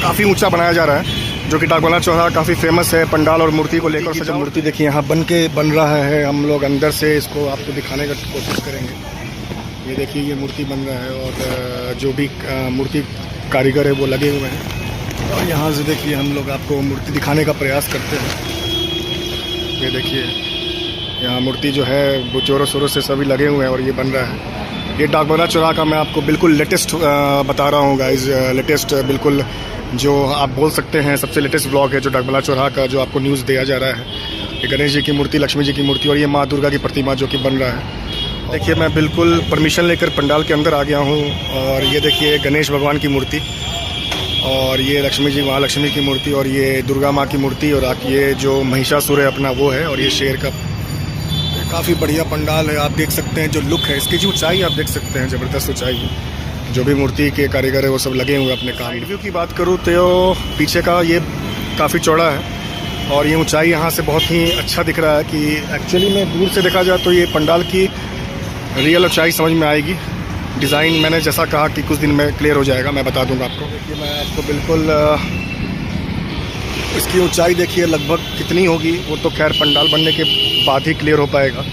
काफ़ी ऊंचा बनाया जा रहा है, जो कि डाकबंगला चौराहा काफ़ी फेमस है पंडाल और मूर्ति को लेकर। जब मूर्ति देखिए यहाँ बन रहा है, हम लोग अंदर से इसको आपको दिखाने का कोशिश करेंगे। ये देखिए ये मूर्ति बन रहा है और जो भी मूर्ति कारीगर है वो लगे हुए हैं और यहाँ से देखिए हम लोग आपको मूर्ति दिखाने का प्रयास करते हैं। ये देखिए यहाँ मूर्ति जो है वो जोरों शोरों से सभी लगे हुए हैं और ये बन रहा है। ये डाकबंगला चौराहा का मैं आपको बिल्कुल लेटेस्ट बता रहा हूँ गाइस, लेटेस्ट बिल्कुल जो आप बोल सकते हैं सबसे लेटेस्ट ब्लॉग है जो डाकबंगला चौराहा का जो आपको न्यूज़ दिया जा रहा है। ये गणेश जी की मूर्ति, लक्ष्मी जी की मूर्ति और ये माँ दुर्गा की प्रतिमा जो कि बन रहा है। देखिए मैं बिल्कुल परमिशन लेकर पंडाल के अंदर आ गया हूँ और ये देखिए गणेश भगवान की मूर्ति और ये लक्ष्मी जी, महालक्ष्मी की मूर्ति और ये दुर्गा माँ की मूर्ति और ये जो महिषासुर है अपना वो है और ये शेर का काफ़ी बढ़िया पंडाल है। आप देख सकते हैं जो लुक है इसकी, जो ऊंचाई आप देख सकते हैं, ज़बरदस्त ऊंचाई है। जो भी मूर्ति के कारीगर है वो सब लगे हुए अपने काम। व्यू की बात करूँ तो पीछे का ये काफ़ी चौड़ा है और ये ऊंचाई यहाँ से बहुत ही अच्छा दिख रहा है कि एक्चुअली में दूर से देखा जाए तो ये पंडाल की रियल ऊंचाई समझ में आएगी। डिज़ाइन मैंने जैसा कहा कि कुछ दिन में क्लियर हो जाएगा, मैं बता दूंगा आपको। देखिए मैं आपको बिल्कुल इसकी ऊंचाई देखिए लगभग कितनी होगी वो तो खैर पंडाल बनने के बाद ही क्लियर हो पाएगा।